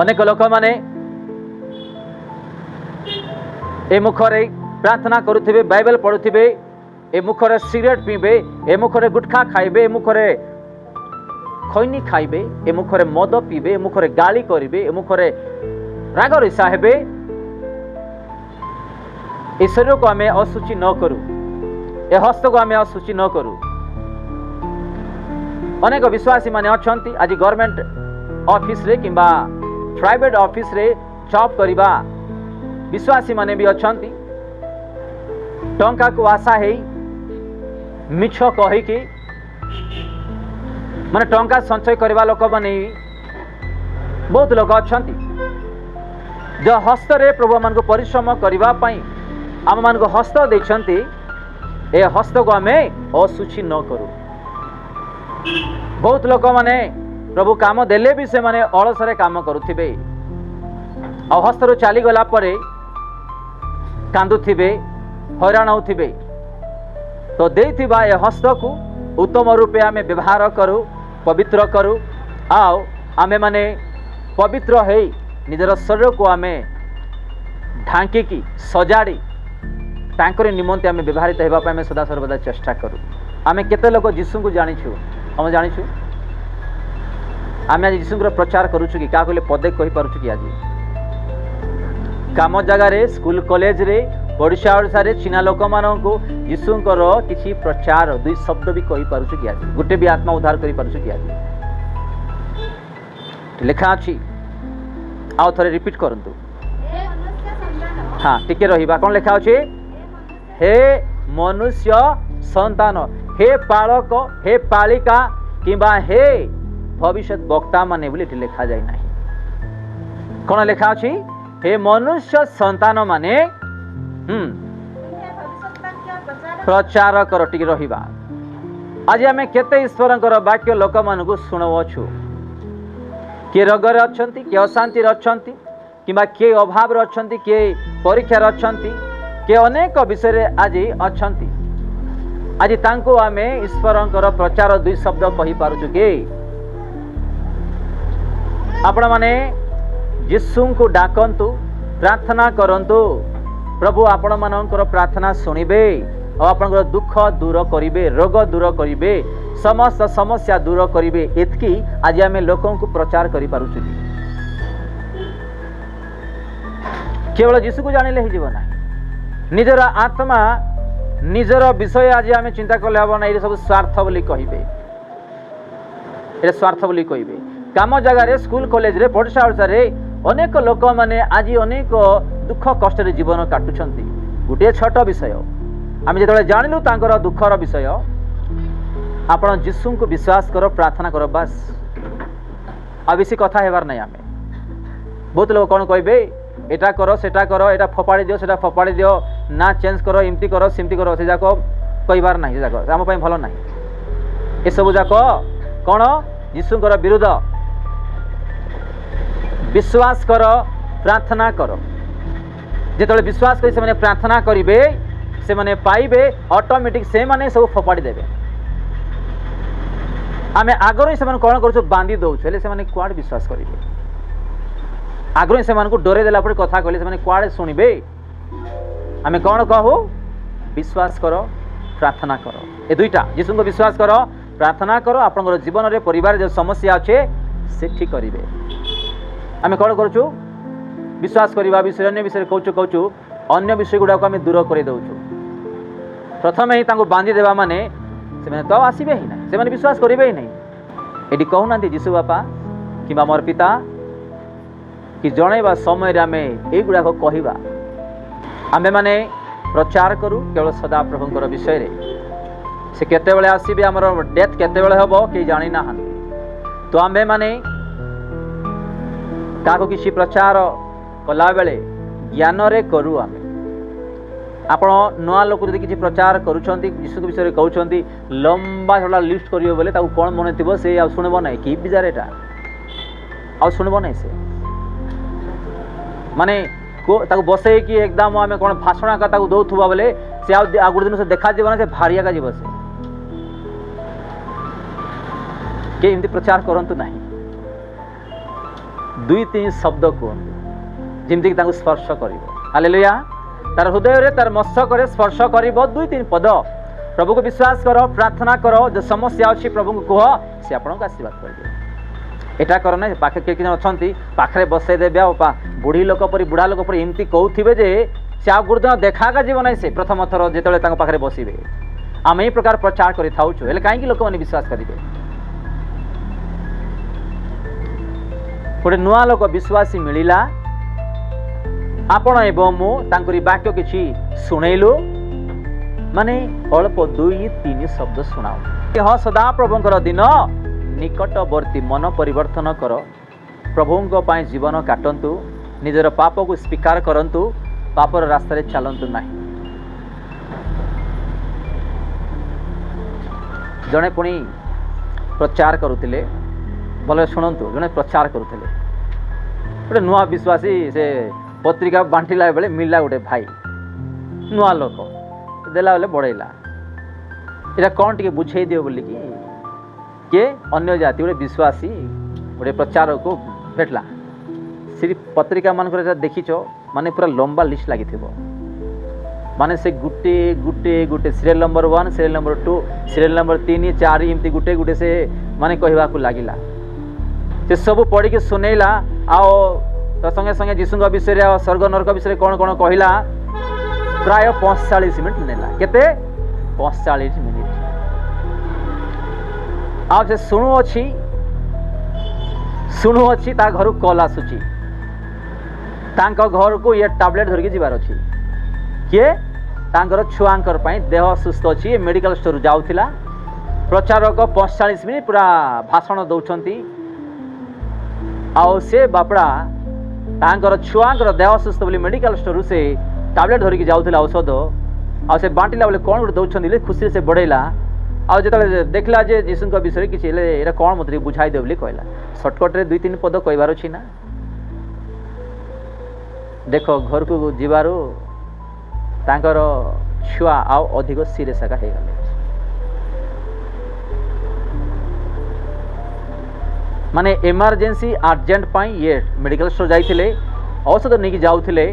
अनेक लोक माने ए मुखरे प्रार्थना करुथिबे, बाइबल पढ़ुथिबे, ए मुखरे सिगरेट पीबे, ए मुखरे गुटखा खाइबे, ए मुखरे खैनी खाइबे, ए मुखरे मद पीबे, ए मुखरे गाली करिबे, ए मुखरे राग ऋषा हेबे। ए शरीर को आमे अशुचि न करू, ए हस्त को आमे अशुचि न करू। अनेक विश्वासी माने अछंती आज गवर्नमेंट ऑफिस रे किंबा प्राइवेट ऑफिस रे जॉब करिबा विश्वासी माने भी अछंती। टंका को आशा है मिछ कही कि माने टंका संचय करवा लोक माने बहुत लोक अछंती जो हस्त रे प्रभु मान को परिश्रम करवा पई आम मान को हस्त देछंती। ए हस्त को आमे अशुचि न करू। बहुत लोक माने प्रभु काम देले भी से माने अलसरे काम करुथिबे आ हस्त रो चली गला परे कांदुथिबे, हैरान होथिबे। तो देइथिबा ए हस्त को उत्तम रूपे आमे व्यवहार करू, पवित्र करू। आओ आमे माने पवित्र है निजर शरीर को आमे ढांकी की सजाड़ी तांकर निमंते आमे व्यवहारित हेबा आमे सदा सर्वदा चेष्टा करू। आमे केते लोक यीशु को जानिछु, हम जानिछु आमे आज यीशु प्रचार करूछु कि का कहले पदे कहि पारुछु कि आज काम जगह रे, स्कूल कॉलेज रे, ओडिशा ओडिशा रे चिना लोक माननको यीशुंकर किछि प्रचार दुई शब्द भी कहि पारुछु कि आज गुटे भी आत्मा उद्धार करि पारुछु कि आज लिखा अछि। आउ थरे रिपीट करंतु। हाँ टिके रहिबा कोन लिखा अछि? हे मनुष्य संतान, हे पालक, हे पालिका किंबा हे भविष्य वक्ता माने बोली लिखा जाय नाही। कोन लिखा अछि? हे मनुष्य संतान माने प्रचार कर। टिके रहिबा। आज आमे केते ईश्वरंकर वाक्य लोक मानकु सुनवछु। के रोगर अछंती, के अशांति अछंती किंबा के अभाव अछंती, के परीक्षा अछंती, के अनेक विषय रे आज अछंती। आज तांको आमे ईश्वरंकर प्रचार दुई शब्द कहि पारुछु के आपण माने यीशु को डाकंतु, प्रार्थना करंतु। प्रभु आपण मानकर प्रार्थना सुनिबे और आपनकर दुख दूर करिवे, रोग दूर करिवे, समस्त समस्या दूर करिवे। एतकी आज आमे लोकन को प्रचार करि पारुछु। केवल यीशु को जानिले ही जीवन ना, निजर आत्मा निजर विषय आज आमे चिंता करले हबो ना। ये सब स्वार्थ बोली कहिबे, ये स्वार्थ बोली कहिबे। काम जगह रे, स्कूल कॉलेज रे, पढ़सा ओडसा रे अनेक लोक माने आज अनेक दुख कष्ट रे जीवन काटुछंती। गुटे छोट विषय आमे जेतले जानिलु तांकर दुखर विषय, आपण यीशु को विश्वास करो, प्रार्थना करो, बस आ बेसी कथा हेबार नै। आमे बहुत लोक कोन कहबे एटा करो, सेटा करो, एटा फपाड़ी दियो, सेटा फपाड़ी दियो, ना चेंज करो, इमती करो, सिमती करो, से जाको कहिबार नै। से जाको राम पई भलो नै। ए सब जाको कोन यीशुंकर विरुद्ध। विश्वास करो, प्रार्थना करो। जेतले विश्वास करी से माने प्रार्थना करिवे, से माने पाइबे, ऑटोमेटिक से माने सब फपाड़ी देबे। आमे आगरो से माने कोन करछु बांधी दउछु, हेले से माने क्वाड विश्वास करिवे। आगरो से माने को डरे देला पर कथा कहले से माने क्वाड सुनिबे। आमे कोन कहू? विश्वास करो, प्रार्थना करो। ए दुईटा यीशु को विश्वास करो, प्रार्थना करो। आपनकर जीवन रे परिवार जो समस्या अच्छे से ठीक करिवे। आमे कोन करछु? विश्वास करबा विषय अन्य विषय कहूँ अन्य विषय गुड़ा को आम दूर कर दौचु। प्रथम ही बांधी देवा माने से तो आसबे ही ना, से विश्वास करेंगे ही नहीं। ये कहूना जीशु बापा कि मोर पिता कि जनइबा समय आम युड़ा कहवा आमे माने प्रचार करूँ केवल सदा प्रभुंर विषय रे। से केते आसबे आमर डेथ केते हम कई जानी ना। तो आमे माने क्या किसी प्रचार कला बेले ज्ञान रे करू। आमे आपण नुआ लोक जब किसी प्रचार करुँच यीशु विषय में कहते लंबा छोटा लिस्ट करेंगे बोले कौन मन थी से शुणव ना कि विचार यहाँ शुणव ना से माने बसई कि एकदम आम कौन भाषण का दौथुआ बोले से गोटे दिन से देखा ना से भारिया का जीव से किए प्रचार करतु ना। दुई तीन शब्द कहतु जमीक स्पर्श कर हालेलुया तार हृदय तार मस्तक स्पर्श कर दुई तीन पद प्रभु को विश्वास कर प्रार्थना कर जो समस्या अच्छी प्रभु को कह सी आपको आशीर्वाद कर एटा कर ना पाखे किए अच्छा पाखे बसई देवे बुढ़ी लोक पर बुढ़ा लोक पर एमती कहते जे से आ गुरुदिन देखागा जीव ना से प्रथम थर जो पाखे बसवे आम यही प्रकार प्रचार कर कहीं लोक मैंने विश्वास करेंगे गोटे नुआ लोक विश्वासी मिलला आपण एवं मुझे वाक्य किसी शुणेलु माने अल्प दुई तीन शब्द शुणाओ हाँ सदा प्रभुंकर दिन निकटवर्ती मन परिवर्तन कर प्रभुंक पाई जीवन काटंतु निजर पाप को स्वीकार करंतु पापर रास्ता चलतु ना जड़े पुणी प्रचार करुले भले शुणु जड़े प्रचार करुले गोटे नुआ विश्वासी से पत्रिका बांटिला बेले मिलला गोटे भाई नुआ लोक देला बेले बढ़ेला इटा कौन टे बुझे दियो बोली कि अन्य जाति गोटे विश्वासी गोटे प्रचार को भेटला से पत्रिका मान देखीच माने पूरा लंबा लिस्ट लगी माने से गुटे गुटे गुटे serial number 1 serial number 2 serial number 3 4 एमती गुटे गुटे से माने कहवा लगिला से सब पढ़ी के सुनेला आओ तो संगे संगे जीशु विषय स्वर्ग नरक विषय कौन कौन कहला प्राय 45 मिनट नेला केते 45 मिनट आ से शुणु अच्छी ता घर कल आसुची तांको घर को ये टैबलेट धरिकी जीवार अच्छी किए तांकर छुआंकर पाई देह सुस्थ अच्छी मेडिकल स्टोर जाउथिला प्रचारक 45 मिनट पूरा भाषण दौरान आओ से बापड़ा तांकर छुआंकर देह सुस्थ बोली मेडिकल स्टोर से टैबलेट धरिकी जाउथिला औषध आ से बांटिला बोले कौन गोटे दौरान खुशी से बढ़ेला आ जो देखला जे जीशु विषय किसी एटा कौन मत बुझाई दे बोली कहला सर्टकट दुई तीन पद कहबार अच्छी ना देख घर को जीवारू तांकर छुआ आउ अधिक सीरियस आका हो गले माने इमरजेंसी अर्जेंट पाई ये मेडिकल स्टोर जाइथिले औषध नहीं जाउथिले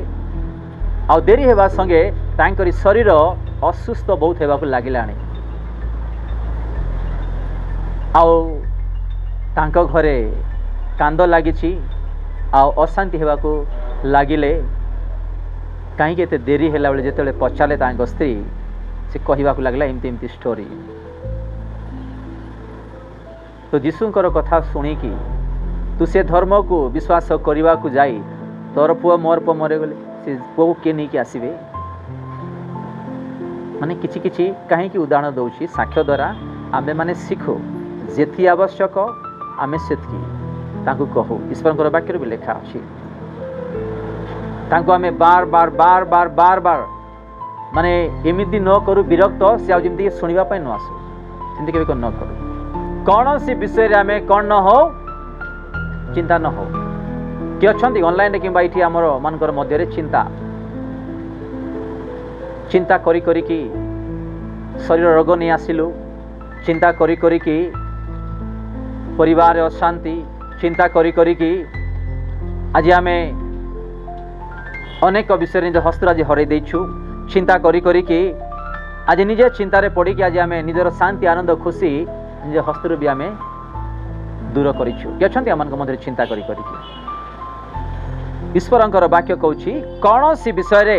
आ देरी हेबा संगे तांकर शरीर असुस्थ बहुत हेबाकु लागिलाणी आउ तांको घरे कांद लागिछि आ अशांति हेबाकु लागिले कहीं एते देरी है बेले जिते पचारे स्त्री से कहवाक लगला एमती एमती स्टोरी तो जीशुंकर कथा शुणिकी तू से धर्म को विश्वास करने को जाई तोर पुआ मोर पुआ मरे गले से पुआ को किए नहीं आसवे माने किछि किछि कहीं उदाहरण दौची साक्ष्य द्वारा आमे माने शिखो जेथि आवश्यक आमे सेतकी तांको कहू ईश्वर वाक्य भी लेखा अच्छी तांको आमे बार बार बार बार बार बार माने एमिति न करू विरक्त से आ जेमति सुनिबा पय न आसु सेमति केबे न करू कौन सी विषय आमे कौन न हो चिंता न हो किए अच्छा ऑनलाइन कि ये आमर मानकर मध्य चिंता चिंता करी करी की शरीर रोग नहीं आसिलु चिंता करी करी की परिवार अशांति चिंता करी करी की आज आमे अनेक विषय निज हस्तर आज हर देछु चिंता करी करी की आज निजे चिंतार पड़ी कि आज आमे निजर शांति आनंद खुशी निज हस्तर भी आमे दूर करिछु कि अच्छा आम मध्य चिंता करी करी की ईश्वरंकर वाक्य कहूँ कौन सी विषय रे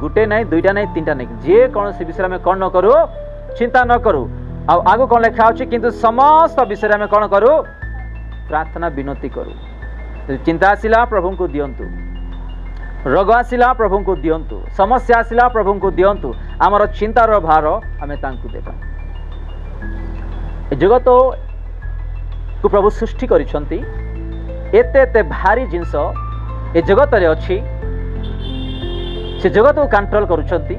गुटे नहीं दुईटा नहीं तीनटा नहीं जे कौन सी विषय में कौन न करू चिंता न करू आगु कौन लिखा अच्छी किंतु समस्त विषय में कौन करू प्रार्थना विनती करू चिंता आसिला प्रभु को दियंतु रोग आसिला प्रभु को दियंतु समस्या आसिला प्रभु को दियंतु आमर चिंतार भार आमे तांकु देबा जगत को प्रभु सृष्टि करिसंती एते एते भारी जिनस ए जगत रे अछि से जगत को कंट्रोल करुछंती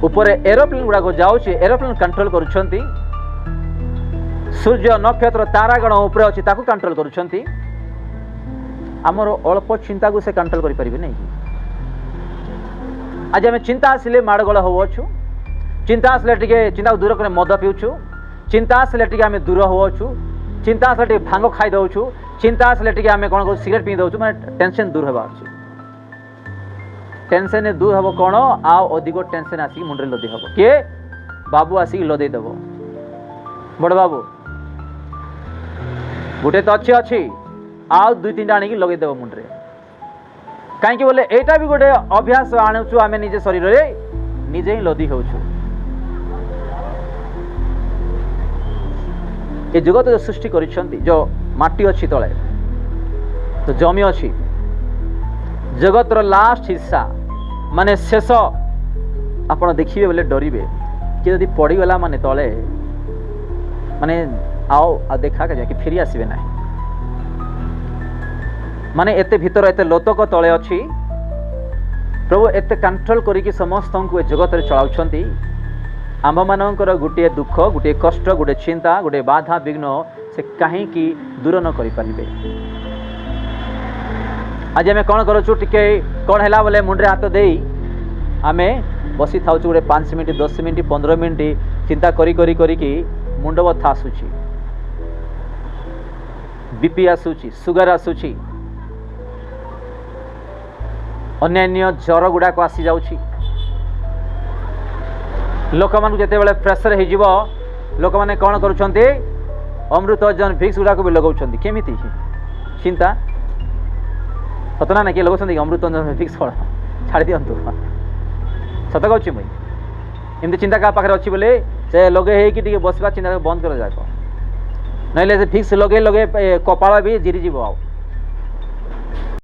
ऊपर एरोप्लेन गुड़ा को जाउछि एरोप्लेन कंट्रोल करुछंती सूर्य नक्षत्र तारागण ऊपर अछि ताकू कंट्रोल करुछंती आमर अल्प चिंता को से कंट्रोल करि परिबे नै आज आम चिंता आसिले माड़गोल होवछु चिंता आसिले टिके चिंता दूर करे मद पिउछु चिंता आसिले टिके आम दूर होवछु चिंता आसले भांग खाई दौचु चिंता आसले आम कौन कर सिगरेट पी दौचु मैंने टेंशन दूर होगा टेंशन दूर हम कौन आउ अधिक टेंशन आसिक मुंडे लदी हम किए बाबू आसिक लदेदेव बड़ बाबू गोटे तो अच्छी अच्छी आउ दुई तीन आणिक लगेदेव मुंडे कहीं बोले यहाँ भी गोटे अभ्यास आणुचु आम निजे शरीर में निजे ही लदी होचु ये जगत जो सृष्टि करिसेंती जो माटी अच्छी तले तो जमी अच्छी जगतर लास्ट हिस्सा माने शेष आप देखिए बोले डरवे कि यदि पड़गला माने तले माने आओ देखा कि फेरी आसबे ना माने एते भीतर एते लोतक तले अच्छी प्रभु एते कंट्रोल करिकी समस्त को जगत चलाउछंती आम मानकर गोटे दुख गोटे कष्ट गोटे चिंता गोटे बाधा विघ्न से कहीं दूर न करें आज आम कौन करूँ टे कौन है बोले मुंडे हाथ दे आम बसी था गोटे 5 मिनट 10 मिनट 15 मिनट चिंता करी करी करी मुंड बथा आसूची बीपी आसूची सुगर आसूची अन्यान्य ज्वर गुड़ाक आसी जाऊँगी लोक मान जिते बड़े प्रेसर हो लोक मैंने कौन करुँच अमृतजन भिक्स गुड़ाक भी लगाऊँ केमी चिंता सतना ना किए लगाऊँ अमृतजन भिक्स फल छाड़ दिंतु सत कहूँ मुई एमती चिंता क्या पाखे अच्छी बोले से लगे बसवा चिंता बंद कर जाए ना से भिक्स लगे लगे कपाल भी जिरीज